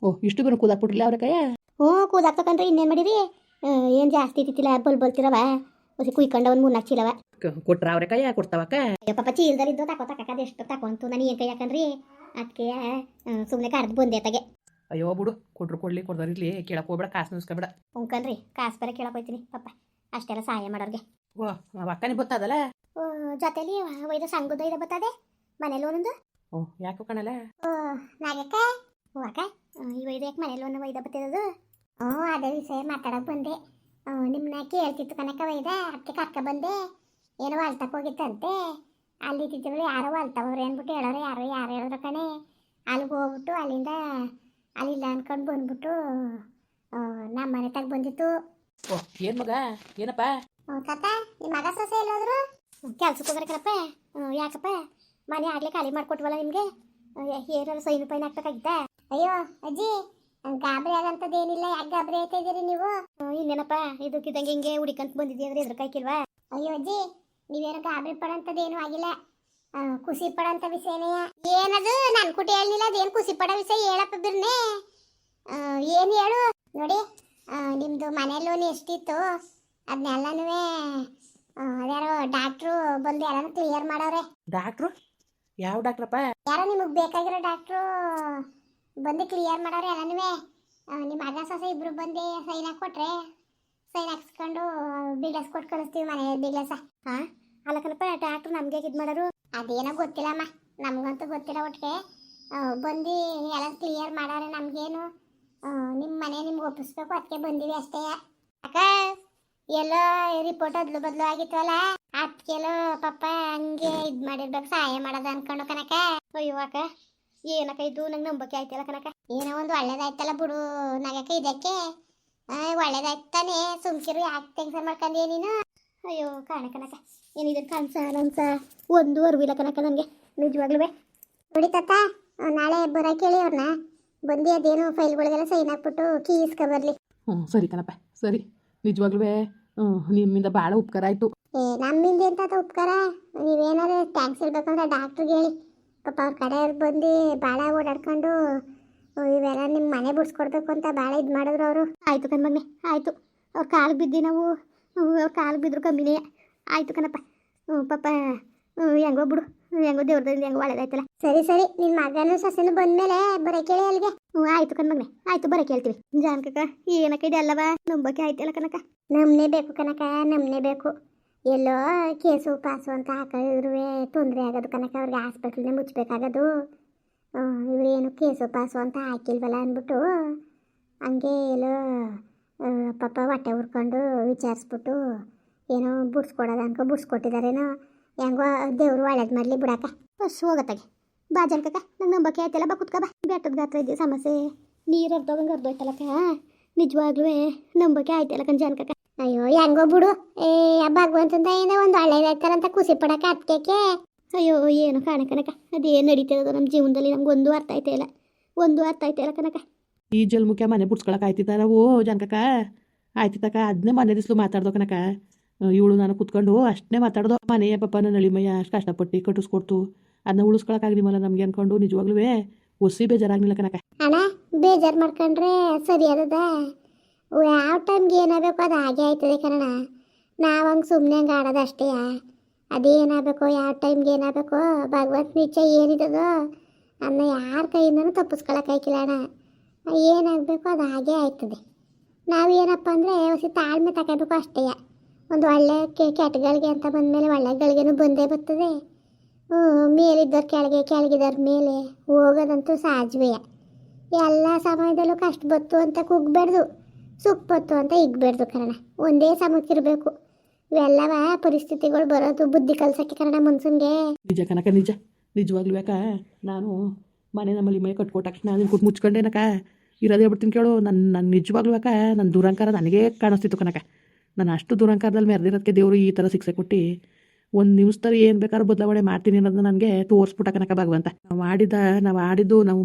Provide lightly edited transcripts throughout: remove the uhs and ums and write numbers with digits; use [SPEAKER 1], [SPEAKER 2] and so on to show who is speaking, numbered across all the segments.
[SPEAKER 1] ಓ ಇಷ್ಟು ಬೇರೆ ಕೂದಾಕ್ಬಿಟ್ರಲ್ಲ ಅವ್ರ ಕೈಯ.
[SPEAKER 2] ಹ್ಞೂ ಕೂದಾಕ್ತಕಂದ್ರೆ ಇನ್ನೇನು ಮಾಡಿರಿ. ಏನು ಜಾಸ್ತಿ ಇತ್ತಿಲ್ಲ ಬಲ್ತಿರವ ಹೊಸಿ ಕುಯ್ಕೊಂಡ ಒಂದು 3-4 ಚೀಲವ.
[SPEAKER 1] ಕೊಟ್ರ ಅವ್ರ ಕೈಯ ಕೊಡ್ತಾವಕ್ಕ.
[SPEAKER 2] ಅಯ್ಯೋ ಪಾಪ ಚೀಲದಲ್ಲಿದ್ದು ತಕೋತಕ್ಕದ ಎಷ್ಟು ತಕೊಂತು ನಾನು ಏನು ಕೈ ಯಾಕಂದ್ರಿ ಅದಕ್ಕೆ ಸುಮ್ಮನೆ ಕರೆದು ಬಂದೆ ತಗೆ.
[SPEAKER 1] ಅಯ್ಯೋ ಬಿಡು, ಕೊಟ್ರು ಕೊಡ್ಲಿ ಕೊಡ್ದಾರಿರ್ಲಿ, ಕೇಳಕ್ ಹೋಗ್ಬೇಡ, ಕಾಸು ನಿಸ್ಕೊಬೇಡ.
[SPEAKER 2] ಉಂಕನ್ರಿ ಕಾಸು ಬೇರೆ ಕೇಳಕ್ ಹೋಯ್ತೀನಿ ಪಾಪ ಅಷ್ಟೆಲ್ಲ ಸಹಾಯ ಮಾಡೋರಿಗೆ.
[SPEAKER 1] ಓ ಅಕ್ಕನಿಗೆ ಗೊತ್ತಾದಲ್ಲ.
[SPEAKER 2] ಜೊತೆಲಿ ಒಯ್ದು ಸಂಘದ ಇದೆ ಬರ್ತದೆ ಮನೇಲಿ ಒಂದೊಂದು.
[SPEAKER 1] ಓ ಯಾಕೆ ಕಣಲ್ಲ.
[SPEAKER 2] ನಾಗಕ್ಕ ಹ್ಞೂ ಅಕ್ಕ ಈ ಒಯ್ದು ಯಾಕೆ ಮನೇಲಿ ಒಂದು ಒಯ್ದ ಬರ್ತದದು. ಅದೇ ವಿಷಯ ಮಾತಾಡೋಕೆ ಬಂದೆ. ನಿಮ್ಮನ್ನ ಕೇಳ್ತಿತ್ತು ಕನಕ ಒಯ್ದ ಅದಕ್ಕೆ ಕರ್ಕ ಬಂದೆ. ಏನೋ ಹೊಲ್ತಕ್ಕೆ ಹೋಗಿತ್ತಂತೆ, ಅಲ್ಲಿ ತಿಂತಿದ್ರು ಯಾರೋ ಹೊಲ್ತವ್ರೆ ಅಂದ್ಬಿಟ್ಟು ಹೇಳೋರು, ಯಾರು ಹೇಳಿದ್ರು ಕಣೆ. ಅಲ್ಲಿಗೆ ಹೋಗ್ಬಿಟ್ಟು ಅಲ್ಲಿಂದ ಅಲ್ಲಿಲ್ಲ ಅನ್ಕೊಂಡು ಬಂದ್ಬಿಟ್ಟು ನಮ್ಮ ಮನೆ ತಗ ಬಂದಿತ್ತು.
[SPEAKER 1] ಓ ಏನು ಮಗ ಏನಪ್ಪ.
[SPEAKER 2] ತಾತ ನಿಮ್ಮ ಮಗ ಸೊಸೆ ಎಲ್ಲೋದ್ರು? ಕೆಲ್ಸಕ್ಕೆ ಹೋಗ್ರೆ ಕಣಪ್ಪ. ಯಾಕಪ್ಪ ಮನೆ ಆಗ್ಲೇ ಖಾಲಿ ಮಾಡಿಕೊಟ್ವಲ್ಲ ನಿಮಗೆ, ಏನಾರು ಸೈನು ಪೈನ್ ಹಾಕ್ಬೇಕಾಗಿತ್ತ? ಅಯ್ಯೋ ಅಜ್ಜಿ ಗಾಬರಿ ಆಗಂತದೇನಿಲ್ಲ, ಯಾಕೆ ಗಾಬರಿ ಆಯ್ತಾ ಇದ್ದೀರಿ ನೀವು? ಇನ್ನೇನಪ್ಪ ಇದಕ್ಕಿದ್ದಂಗೆ ಹಿಂಗೆ ಹುಡಿಕಂತ ಬಂದಿದ್ದೀವಿ ಎದ್ರ ಕಾಯ್ಕಿಲ್ವಾ? ಅಯ್ಯೋ ಅಜ್ಜಿ ನೀವೇನು ಗಾಬರಿ ಪಡೋಂಥದ್ದೇನು ಆಗಿಲ್ಲ, ಖುಷಿ ಪಡೋಂಥ ವಿಷಯನೇ. ಏನದು ನನ್ನ ಕುಟಿ ಹೇಳಿಲ್ಲ, ಅದೇನು ಖುಷಿ ಪಡೋ ವಿಷಯ ಹೇಳಪ್ಪ ಬಿರ್ನೆ. ಏನು ಹೇಳು ನೋಡಿ. ನಿಮ್ಮದು ಮನೆ ಲೋನ್ ಎಷ್ಟಿತ್ತು ಅದನ್ನೆಲ್ಲನೂ ಅದ್ಯಾರೋ ಡಾಕ್ಟ್ರು ಬಂದು ಎಲ್ಲನೂ ಕ್ಲಿಯರ್ ಮಾಡವ್ರೆ.
[SPEAKER 1] ಡಾಕ್ಟ್ರು? ಯಾವ ಡಾಕ್ಟ್ರಪ್ಪ?
[SPEAKER 2] ಯಾರೋ ನಿಮಗೆ ಬೇಕಾಗಿರೋ ಡಾಕ್ಟ್ರು ಬಂದು ಕ್ಲಿಯರ್ ಮಾಡವ್ರೆ ಎಲ್ಲನೂ. ನಿಮ್ಮ ಮಗ ಸೊಸೆ ಇಬ್ರು ಬಂದು ಸೈನ್ ಹಾಕ್ಕೊಟ್ರೆ ಸೈನ್ ಹಾಕ್ಸ್ಕೊಂಡು ಬಿಗ್ಲಸ್ ಕೊಟ್ಟು ಕಳಿಸ್ತೀವಿ ಮನೆ ಬಿಗ್ಲಸ. ಹಾಂ ಅಲ್ಲಕನಪ್ಪ ಡಾಕ್ಟ್ರು ನಮಗೆ ಇದು ಮಾಡೋರು ಅದೇನೋ ಗೊತ್ತಿಲ್ಲಮ್ಮ, ನಮಗಂತೂ ಗೊತ್ತಿಲ್ಲ. ಒಟ್ಟಿಗೆ ಬಂದು ಎಲ್ಲ ಕ್ಲಿಯರ್ ಮಾಡವ್ರೆ. ನಮಗೇನು ನಿಮ್ಮ ಮನೆ ನಿಮ್ಗೆ ಒಪ್ಪಿಸ್ಬೇಕು ಅದಕ್ಕೆ ಬಂದೀವಿ ಅಷ್ಟೇ. ಅಕ್ಕ ಎಲ್ಲೋ ರಿಪೋರ್ಟ್ ಅದ್ಲು ಬದಲು ಆಗಿತ್ತಲ್ಲ ಅದಕ್ಕೆಲ್ಲೋ ಪಾಪ ಹಂಗೆ ಇದು ಮಾಡಿರ್ಬೇಕು, ಸಹಾಯ ಮಾಡೋದು ಅನ್ಕೊಂಡು ಕನಕ. ಅಯ್ಯೋ ಅಕ್ಕ ಏನಕ್ಕ ಇದು ನಂಗೆ ನಂಬಕ್ಕೆ ಆಯ್ತಲ್ಲ ಕನಕ. ಏನೋ ಒಂದು ಒಳ್ಳೇದಾಯ್ತಲ್ಲ ಬಿಡು ನಗಕ್ಕ, ಇದಕ್ಕೆ ಒಳ್ಳೇದಾಯ್ತಾನೆ ಸುಮ್ಕಿರು, ಯಾಕೆ ಟೆನ್ಷನ್ ಮಾಡ್ಕೊಂಡೆ ನೀನು? ಅಯ್ಯೋ ಕಾಣ ಕನಕ, ಏನಿದೆ ಕನ್ಸ ನನ್ಸ ಒಂದು ಅರಿವಿಲ್ಲ ಕನಕ ನನಗೆ ನಿಜವಾಗ್ಲೂ. ನೋಡಿ ತಾತ ನಾಳೆ ಬರೋಕೆ ಹೇಳಿ ಅವ್ರನ್ನ, ಬಂದು ಅದೇನು ಫೈಲ್ಗಳಿಗೆಲ್ಲ ಸೈನ್ ಹಾಕ್ಬಿಟ್ಟು ಕೀ ಇಸ್ಕೊಬರ್ಲಿ.
[SPEAKER 1] ಸರಿ ಕಣಪ್ಪ ಸರಿ. ನಿಜವಾಗ್ಲೂ ನಿಮ್ಮಿಂದ ಭಾಳ ಉಪಕಾರ ಆಯಿತು.
[SPEAKER 2] ನಮ್ಮಿಂದ ಎಂತ ಉಪಕಾರ, ನೀವೇನಾದ್ರು ಟ್ಯಾಂಕ್ಸ್ ಹೇಳ್ಬೇಕಂದ್ರೆ ಡಾಕ್ಟ್ರಿಗೆ ಹೇಳಿ. ಪಾಪ ಅವ್ರ ಕಡೆಯವ್ರು ಬಂದು ಭಾಳ ಓಡಾಡ್ಕೊಂಡು ಇವೆಲ್ಲ ನಿಮ್ಮ ಮನೆ ಬಿಡಿಸ್ಕೊಡ್ಬೇಕು ಅಂತ ಭಾಳ ಇದು ಮಾಡಿದ್ರು ಅವರು. ಆಯಿತು ಕಣ್ಮಗ್ನೆ ಆಯಿತು, ಅವ್ರ ಕಾಲಿಗೆ ಬಿದ್ದು ನಾವು ಅವ್ರ ಕಾಲಿಗೆ ಬಿದ್ದರು ಕಮ್ಮಿನೇ ಆಯಿತು ಕಣಪ್ಪ. ಪಾಪ ಹೆಂಗೋ ಬಿಡು, ಹೆಂಗೋ ದೇವ್ರದಿಂದ ಹೆಂಗೋ ಒಳ್ಳೇದಾಯ್ತಲ್ಲ. ಸರಿ ಸರಿ, ನಿನ್ನ ಮಗನೂ ಸೊಸೆನೂ ಬಂದಮೇಲೆ ಬರೋಕೆ ಹೇಳಿ ಅಲ್ಲಿಗೆ. ಆಯಿತು ಕಣ್ಮಗ್ನೆ ಆಯಿತು, ಬರೋಕೆ ಹೇಳ್ತೀವಿ. ಜಾನ್ಕಕ್ಕ ಏನಕ್ಕ ಇದೆ ಅಲ್ಲವಾ ನಂಬಕ್ಕೆ ಆಯ್ತಲ್ಲ ಕನಕ. ನಮ್ಮನೇ ಬೇಕು ಕನಕ, ನಮ್ಮನೇ ಬೇಕು. ಎಲ್ಲೋ ಕೇಸು ಪಾಸು ಅಂತ ಹಾಕಿದ್ರು ತೊಂದರೆ ಆಗೋದು ಕನಕ, ಅವ್ರಿಗೆ ಹಾಸ್ಪಿಟ್ಲನ್ನೇ ಮುಚ್ಚಬೇಕಾಗೋದು. ಇವರೇನು ಕೇಸು ಪಾಸು ಅಂತ ಹಾಕಿಲ್ವಲ್ಲ ಅಂದ್ಬಿಟ್ಟು ಹಂಗೆ ಎಲ್ಲೋ ಪಾಪ ಹೊಟ್ಟೆ ಉರ್ಕೊಂಡು ವಿಚಾರಿಸ್ಬಿಟ್ಟು ಏನೋ ಬಿಡ್ಸ್ಕೊಡೋದು ಅನ್ಕೊ ಬಿಡ್ಸ್ಕೊಟ್ಟಿದ್ದಾರೇನೋ. ಹೆಂಗೋ ದೇವರು ಒಳ್ಳೇದು ಮಾಡಲಿ ಬಿಡಕ್ಕ. ಫಸ್ಟ್ ಹೋಗತ್ತಾಗೆ ಬಾ ಜಾನ್ಕಕ್ಕ, ನಂಗೆ ನಂಬಕ್ಕೆ ಆಯ್ತಲ್ಲ, ಬಾ ಕುತ್ಕ ಬಾ. ಬೆಟ್ಟದ ಗಾತ್ರ ಇದ್ದೀವಿ ಸಮಸ್ಯೆ, ನೀರು ಅರ್ಧೋಗಂಗೆ ಅರ್ಧೋಯ್ತಲ್ಲಕ್ಕ. ನಿಜವಾಗ್ಲೂ ನಂಬಕ್ಕೆ ಆಯ್ತಲ್ಲ ಕಣ್ ಜಾನ್ಕಕ್ಕ. ಅಯ್ಯೋ ಹೆಂಗೋ ಬಿಡು, ಭಗವಂತಂದ ಏನೋ ಒಂದು ಒಳ್ಳೇದಾಯ್ತಾರಂತ ಖುಷಿ ಪಡಕ್ಕೆ ಅದಕ್ಕೆ. ಅಯ್ಯೋ ಏನು ಕಾಣ ಕನಕ, ಅದೇನು ನಡೀತಿರೋದು ನಮ್ಮ ಜೀವನದಲ್ಲಿ ನಮ್ಗೆ ಒಂದು ಅರ್ಥ ಆಯ್ತಾ ಇಲ್ಲ, ಒಂದು ಅರ್ಥ ಆಯ್ತಾ ಇಲ್ಲ ಕನಕ.
[SPEAKER 1] ಈ ಜಲ್ಮುಖ್ಯ ಮನೆ ಬಿಡ್ಸ್ಕೊಳಕ್ಕೆ ಆಯ್ತಿತ್ತ ನಾವು ಜಾನ್ಕಕ್ಕ? ಆಯ್ತಿತ್ತಕ್ಕ, ಅದನ್ನೇ ಮನೆ ದಿಸ್ಲು ಮಾತಾಡ್ದೋ ಕನಕ. ಇವಳು ನಾನು ಕುತ್ಕೊಂಡು ಅಷ್ಟೇ ಮಾತಾಡ್ದೋ. ಮನೆಯ ಪಾಪ ನನ್ನ ನಳಿಮಯ್ಯ ಅಷ್ಟು ಕಷ್ಟಪಟ್ಟು ಕಟ್ಟಿಸ್ಕೊಡ್ತು, ಅದನ್ನ ಉಳಿಸ್ಕೊಳಕ್ಕಾಗ್ಲಿಮಲ್ಲ ನಮಗೆ ಅನ್ಕೊಂಡು. ನಿಜವಾಗ್ಲೂ ಒಸಿ ಬೇಜಾರಾಗ್ಲಿಲ್ಲ ಕನಕ. ಅಣ್ಣ ಬೇಜಾರು ಮಾಡ್ಕೊಂಡ್ರೆ ಸರಿ ಅದ, ಯಾವ ಟೈಮ್ಗೆ ಏನಾಗಬೇಕು ಅದು ಹಾಗೆ ಆಯ್ತದೆ ಕಣ. ನಾವು ಹಂಗೆ ಸುಮ್ಮನೆ ಹಂಗೆ ಆಡೋದು ಅಷ್ಟೇ. ಅದೇನಾಗಬೇಕು ಯಾವ ಟೈಮ್ಗೆ ಏನಾಗಬೇಕು ಭಗವಂತ ನಿಶ್ಚಯ ಏನಿದದೋ ಅದನ್ನ ಯಾರ ಕೈಯಿಂದನೂ ತಪ್ಪಿಸ್ಕೊಳಕ್ಕಾಯ್ಕಿಲ್ಲ ಅಣ್ಣ. ಏನಾಗಬೇಕು ಅದು ಹಾಗೆ ಆಯ್ತದೆ. ನಾವು ಏನಪ್ಪ ಅಂದರೆ ಹೊಸ ತಾಳ್ಮೆ ತಗೋಬೇಕು ಅಷ್ಟೇ. ಒಂದು ಒಳ್ಳೆ ಕೆಟ್ಟಗಳಿಗೆ ಅಂತ ಬಂದಮೇಲೆ ಒಳ್ಳೆಗಳಿಗೇನು ಬಂದೇ ಬರ್ತದೆ. ಮೇಲಿದ್ದವ್ರು ಕೆಳಗೆ, ಕೆಳಗಿದ್ದವ್ರ ಮೇಲೆ ಹೋಗೋದಂತೂ ಸಹಜವೇ. ಎಲ್ಲ ಸಮಯದಲ್ಲೂ ಕಷ್ಟ ಬತ್ತು ಅಂತ ಕುಗ್ಬೇಡ್ದು, ಸುಖ ಬತ್ತು ಅಂತ ಇಗ್ಬೇಡ್ದು ಕಣ. ಒಂದೇ ಸಮಕ್ಕಿರಬೇಕು. ಇವೆಲ್ಲವ ಪರಿಸ್ಥಿತಿಗಳು ಬರೋದು ಬುದ್ಧಿ ಕಲ್ಸಕ್ಕೆ ಕನ್ನಡ ಮನ್ಸನ್ಗೆ. ನಿಜ ಕನಕ ನಿಜ. ನಿಜವಾಗ್ಲೂ ಯಾಕ ನಾನು ಮನೆ ನಮ್ಮಲ್ಲಿ ಮೈ ಕಟ್ಕೊಟ್ಟ ತಕ್ಷಣ ಅದನ್ನು ಕೊಟ್ಟು ಮುಚ್ಕೊಂಡೇನಕ ಇರೋದೇ ಬಿಡ್ತೀನಿ ಕೇಳು. ನನ್ನ ನಿಜವಾಗ್ಲೂ ಯಾಕ ನನ್ನ ದುರಂಕಾರ ನನಗೇ ಕಾಣಿಸ್ತಿತ್ತು ಕನಕ. ನಾನು ಅಷ್ಟು ದುರಂಕಾರದಲ್ಲಿ ಮೆರೆದಿರೋದಕ್ಕೆ ದೇವರು ಈ ಥರ ಶಿಕ್ಷೆ ಕೊಟ್ಟು ಒಂದು ನಿಮಿಷದಲ್ಲಿ ಏನು ಬೇಕಾದ್ರೂ ಬದಲಾವಣೆ ಮಾಡ್ತೀನಿ ಅನ್ನೋದನ್ನ ನನಗೆ ತೋರಿಸ್ಬಿಟ್ಟ ಕನಕ ಭಗವಂತ. ನಾವು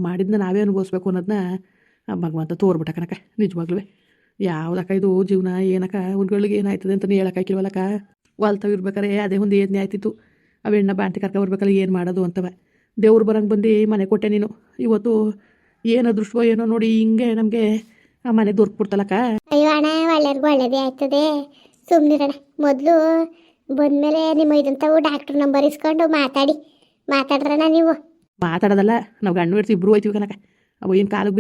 [SPEAKER 1] ಮಾಡಿದ್ದನ್ನ ನಾವೇ ಅನುಭವಿಸ್ಬೇಕು ಅನ್ನೋದನ್ನ ಭಗವಂತ ತೋರ್ಬಿಟ್ಟ ಕನಕ. ನಿಜವಾಗ್ಲೂ ಯಾವುದಕ್ಕ ಇದು ಜೀವನ, ಏನಕ್ಕ ಹುಡುಗಳಿಗೆ ಏನಾಯ್ತದೆ ಅಂತಲೇ ಹೇಳೋಕ್ಕಾಗಿಲ್ವಲ್ಲಕ್ಕ. ವಾಲ್ತಾವ್ ಇರ್ಬೇಕಾರೆ ಅದೇ ಒಂದು ಏನೇ ಆಯ್ತಿತ್ತು. ಅವೆಣ್ಣ ಬಾಂಟಿ ಕರ್ಕ ಬರ್ಬೇಕಲ್ಲ ಏನು ಮಾಡೋದು ಅಂತವ. ದೇವ್ರು ಬರಂಗೆ ಬಂದು ಮನೆ ಕೊಟ್ಟೆ ನೀನು. ಇವತ್ತು ಏನು ಅದೃಷ್ಟವೋ ಏನೋ ನೋಡಿ ಹಿಂಗೆ ನಮಗೆ ಆ ಮನೆ ದೊರಕ್ಬಿಡ್ತಲ್ಲಕ್ಕ.
[SPEAKER 2] ಅಯ್ಯೋ ಅಣ್ಣ, ಒಳ್ಳೆಯವ್ರಿಗೂ ಒಳ್ಳೇದೇ ಆಯ್ತದೆ. ಸುಮ್ಮನಿರಣ್ಣ. ಮೊದಲು ಬಂದಮೇಲೆ ನಿಮ್ಮ ಇದಂತವು ಡಾಕ್ಟ್ರ್ ನಂಬರ್ ಇಸ್ಕೊಂಡು ಮಾತಾಡ್ರಣ್ಣ ನೀವು.
[SPEAKER 1] ಮಾತಾಡೋದಲ್ಲ, ನಾವು ಗಂಡು ಹೆಡ್ತಿ ಇಬ್ಬರು ಹೋಯ್ತೀವಿ ಕನಕ. ಅವು ಏನು ಕಾಲಿಗೆ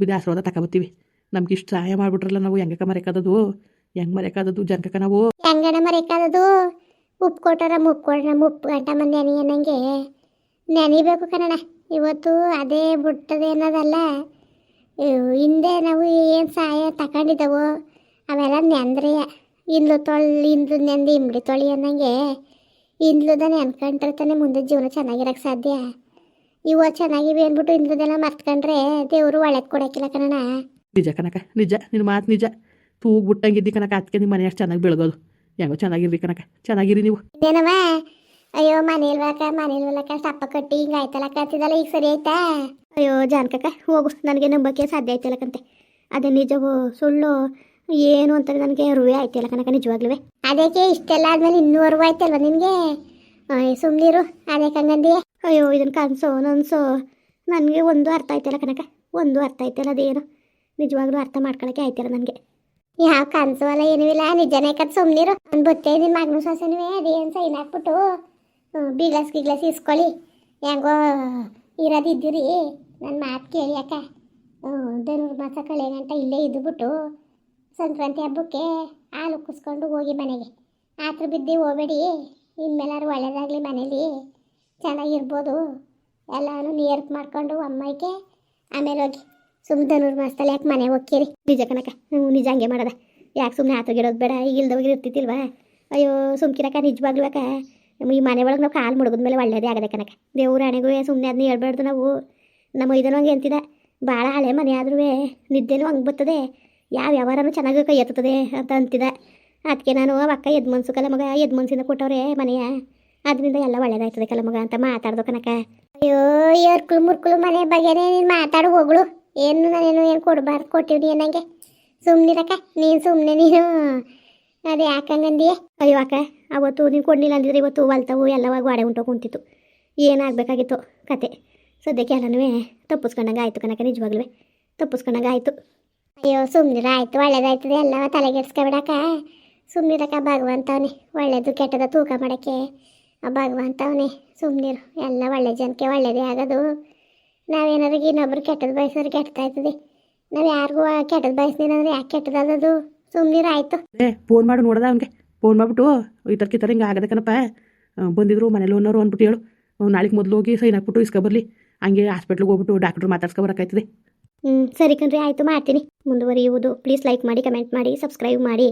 [SPEAKER 1] ಬಿದ್ದು ಆಶೀರ್ವಾದ ತಗೊಬತ್ತೀವಿ. ನಮ್ಗೆ ಇಷ್ಟು ಸಹಾಯ ಮಾಡಿಬಿಟ್ರಲ್ಲ, ನಾವು ಹೆಂಗಕ್ಕ ಮರೆಯೋಕ್ಕದು, ಹೆಂಗೆ ಮರೆಯೋಕ್ಕದು ಜನಕಕ್ಕ ನಾವು.
[SPEAKER 2] ಹೆಂಗಣ ಮರೆಯೋಕ್ಕದು? ಉಪ್ಪು ಕೊಟ್ಟರ ಮುಪ್ಪು ಗಂಟ ಮಂದಿ ನೆನೆಯನ್ನಂಗೆ ನೆನಿಬೇಕು ಕಣಣ್ಣ. ಇವತ್ತು ಅದೇ ಬಿಡ್ತದೆ ಅನ್ನೋದಲ್ಲ. ಹಿಂದೆ ನಾವು ಏನು ಸಹಾಯ ತಗೊಂಡಿದ್ದವೋ ಅವೆಲ್ಲ ನೆಂದ್ರೆ ಇಂದ್ಲು ನೆಂದು ಇಂಬ್ಳಿ ತೊಳಿ ಅನ್ನಂಗೆ ಇಂದ್ಲುದ ನೆನ್ಕೊಂಡ್ರೆ ಮುಂದೆ ಜೀವನ ಚೆನ್ನಾಗಿರೋಕ್ಕೆ ಸಾಧ್ಯ. ಇವ ಚೆನ್ನಾಗಿವೆ ಅಂದ್ಬಿಟ್ಟು ಇಂದ್ಲದೆಲ್ಲ ಮರ್ತ್ಕೊಂಡ್ರೆ ದೇವರು ಒಳ್ಳೇದು ಕೊಡೋಕ್ಕಿಲ್ಲ ಕಣಣ್ಣ.
[SPEAKER 1] ನಿಜ ಕನಕ, ನಿಜ. ನಿನ್ನ ಮಾತು ನಿಜ. ತೂಗ್ಬಿಟ್ಟಂಗಿದ್ದಿ ಕನಕ. ಅದಕ್ಕೆ ನಿಮ್ಮ ಮನೆ ಅಷ್ಟು ಚೆನ್ನಾಗಿ ಬೆಳಗೋದು. ಹೆಂಗೋ ಚೆನ್ನಾಗಿರ್ರಿ ಕನಕ, ಚೆನ್ನಾಗಿರಿ ನೀವು.
[SPEAKER 2] ಇದೇನವ? ಅಯ್ಯೋ ಮನೇಲ್ವಲ್ಲಕ್ಕ ಸಪ್ಪ ಕಟ್ಟಿ ಹಿಂಗೆ ಆಯ್ತಲ್ಲ ಕತ್ತಿದಲ್ಲ, ಈಗ ಸರಿ ಆಯ್ತಾ? ಅಯ್ಯೋ ಜಾನ್ಕಕ್ಕ ಹೋಗು, ನನಗೆ ನಂಬಕ್ಕೆ ಸಾಧ್ಯ ಆಯ್ತಲ್ಲಕ್ಕಂತೆ. ಅದೇ ನಿಜವೋ ಸುಳ್ಳು ಏನು ಅಂತ ನನಗೆ ಅರಿವೇ ಆಯ್ತಿಲ್ಲ ಕನಕ, ನಿಜವಾಗ್ಲೂ. ಅದಕ್ಕೆ ಇಷ್ಟೆಲ್ಲ ಆದ್ಮೇಲೆ ಇನ್ನೂ ಅರಿವು ಆಯ್ತಲ್ವ ನಿನಗೆ? ಸುಮ್ಮನಿರು, ಅದಕ್ಕೆ ಹಂಗಂದಿ. ಅಯ್ಯೋ ಇದನ್ನು ಕನಸೋ ನನ್ಸೋ ನನಗೆ ಒಂದು ಅರ್ಥ ಆಯ್ತಲ್ಲ ಕನಕ, ಒಂದು ಅರ್ಥ ಆಯ್ತಲ್ಲ. ಅದೇನು ನಿಜವಾಗ್ಲೂ ಅರ್ಥ ಮಾಡ್ಕೊಳಕ್ಕೆ ಆಯ್ತಿಲ್ಲ ನನಗೆ. ಯಾವ ಕನಸು ಅಲ್ಲ ಏನೂ ಇಲ್ಲ, ನಿಜನೇ ಕತ್. ಸುಮ್ಮನಿರು. ನಾನು ಬತ್ತೇ ನಿನ್ನ ಮಗನೂ ಸೊಸೆನೂ ಅದೇನು ಸೈನ್ ಹಾಕ್ಬಿಟ್ಟು ಗಿಗ್ಲಾಸ್ ಇಸ್ಕೊಳ್ಳಿ. ಹೆಂಗೋ ಇರೋದಿದ್ದೀರಿ. ನನ್ನ ಮಾತು ಕೇಳಿ ಅಕ್ಕ. ಧನುರ್ಮಾಸ ಕಳೆ ಗಂಟ ಇಲ್ಲೇ ಇದ್ದುಬಿಟ್ಟು ಸಂಕ್ರಾಂತಿ ಹಬ್ಬಕ್ಕೆ ಹಾಲು ಕುಸ್ಕೊಂಡು ಹೋಗಿ ಮನೆಗೆ. ಆತ್ರ ಬಿದ್ದು ಹೋಗಬೇಡಿ. ಇನ್ಮೇಲಾರು ಒಳ್ಳೇದಾಗಲಿ, ಮನೇಲಿ ಚೆನ್ನಾಗಿರ್ಬೋದು. ಎಲ್ಲನೂ ನೀರ್ಕ್ ಮಾಡ್ಕೊಂಡು ಅಮ್ಮಕ್ಕೆ ಆಮೇಲೆ ಹೋಗಿ ಸುಮ್ಮನೆ ಧನುರ್ಮಾಸದಲ್ಲಿ ಯಾಕೆ ಮನೆ ಹೋಗ್ತೀರಿ? ನಿಜ ಕನಕ, ನಿಜ ಹಂಗೆ ಮಾಡೋದ. ಯಾಕೆ ಸುಮ್ಮನೆ ಆತಗಿರೋದು ಬೇಡ, ಈಗ ಇಲ್ದವಾಗ ಇರ್ತಿತ್ತಿಲ್ವಾ? ಅಯ್ಯೋ ಸುಮ್ಕಿರಕ್ಕ, ನಿಜವಾಗ್ಲೂ ಅಕ್ಕ. ಈ ಮನೆ ಒಳಗೆ ನಾವು ಕಾಲು ಮುಳುಗಿದ್ಮೇಲೆ ಒಳ್ಳೇದೇ ಆಗದೆ ಕನಕ. ದೇವ್ರ ಹಣೆಗೂ ಸುಮ್ಮನೆ ಅದನ್ನ ಹೇಳ್ಬಾರ್ದು ನಾವು. ನಮ್ಮ ಇದನ್ನು ಹಂಗೆ ಅಂತಿದ, ಭಾಳ ಹಳೆ ಮನೆ ಆದ್ರೂ ನಿದ್ದೆನೂ ಹಂಗೆ ಬರ್ತದೆ, ಯಾವ ವ್ಯವಹಾರನೂ ಚೆನ್ನಾಗಿ ಕೈ ಎತ್ತುತ್ತದೆ ಅಂತ ಅಂತಿದ. ಅದಕ್ಕೆ ನಾನು ಅಕ್ಕ ಎದ್ದು ಮನ್ಸು ಕಲ ಮಗ, ಎದ್ದು ಮನ್ಸಿಂದ ಕೊಟ್ಟವ್ರೆ ಮನೆಯ, ಅದರಿಂದ ಎಲ್ಲ ಒಳ್ಳೇದಾಯ್ತದೆ ಕಲ ಮಗ ಅಂತ ಮಾತಾಡ್ದು ಕನಕ. ಅಯ್ಯೋ ಎರ್ಕುಳು ಮುರ್ಕುಳು ಮನೆ ಬಗ್ಗೆನೇ ನೀನು ಮಾತಾಡು ಹೋಗಳು. ಏನು ನಾನೇನು ಏನು ಕೊಡಬಾರ್ದು ಕೊಟ್ಟಿವ್ನಿ ಅನ್ನಂಗೆ. ಸುಮ್ಮನಿರಕ್ಕ ನೀನು ಅದೇ ಯಾಕಂಗಂದಿಯೇ? ಅಯ್ಯೋ ಅಕ್ಕ, ಅವತ್ತು ನೀನು ಕೊಡಲಿಲ್ಲ ಅಂದಿದ್ರೆ ಇವತ್ತು ಹೊಲ್ತವು ಎಲ್ಲವಾಗ ಗಾಡೆ ಉಂಟು ಕುಂತಿತ್ತು. ಏನಾಗಬೇಕಾಗಿತ್ತು ಕತೆ. ಸದ್ಯಕ್ಕೆ ಎಲ್ಲನೂ ತಪ್ಪಿಸ್ಕೊಂಡಂಗೆ ಆಯಿತು ಕನಕ, ನಿಜವಾಗ್ಲೂ ತಪ್ಪಿಸ್ಕೊಂಡಂಗೆ ಆಯಿತು. ಅಯ್ಯೋ ಸುಮ್ಮನಿರ, ಆಯಿತು ಒಳ್ಳೇದಾಯ್ತದೆ. ಎಲ್ಲ ತಲೆಗೆಡ್ಸ್ಕೊಬಿಡಕ್ಕ. ಸುಮ್ಮನಿರಕ್ಕ, ಭಗವಂತವನೇ ಒಳ್ಳೇದು ಕೆಟ್ಟದ ತೂಕ ಮಾಡೋಕ್ಕೆ ಆ ಭಗವಂತವನೇ. ಸುಮ್ಮನಿರು, ಎಲ್ಲ ಒಳ್ಳೆ ಜನಕ್ಕೆ ಒಳ್ಳೇದೇ ಆಗೋದು. ನಾವೇನಾದ್ರು ಇನ್ನೊಬ್ರು ಕೆಟ್ಟದ್ದು ಬಯಸೋರು ಕೆಟ್ಟದಾಯ್ತದೆ. ನಾವು ಯಾರಿಗೂ ಕೆಟ್ಟದ್ದು ಬಯಸ್ನೇನಂದ್ರೆ ಯಾಕೆ ಕೆಟ್ಟದಾದದು? ಸುಮ್ಮನಿರು ಆಯಿತು.
[SPEAKER 1] ಫೋನ್ ಮಾಡು ನೋಡದ ಅವ್ನಿಗೆ. ಫೋನ್ ಮಾಡಿಬಿಟ್ಟು ಈ ಥರ ಹಿಂಗೆ ಆಗದೆ ಕಣಪ್ಪ, ಬಂದಿದ್ರು ಮನೇಲಿ ಅನ್ನೋರು ಅಂದ್ಬಿಟ್ಟು ಹೇಳು. ನಾಳೆಗೆ ಮೊದಲು ಹೋಗಿ ಸೈನ್ ಹಾಕ್ಬಿಟ್ಟು ಇಸ್ಕೊಬರ್ಲಿ. ಹಂಗೆ ಹಾಸ್ಪಿಟ್ಲಿಗೆ ಹೋಗ್ಬಿಟ್ಟು ಡಾಕ್ಟ್ರು ಮಾತಾಡ್ಸ್ಕೊಬರಕಾಯ್ತದೆ.
[SPEAKER 2] ಸರಿ ಕಣ್ರಿ, ಆಯಿತು ಮಾಡ್ತೀನಿ. ಮುಂದುವರಿಯುವುದು. ಪ್ಲೀಸ್ ಲೈಕ್ ಮಾಡಿ, ಕಮೆಂಟ್ ಮಾಡಿ, ಸಬ್ಸ್ಕ್ರೈಬ್ ಮಾಡಿ.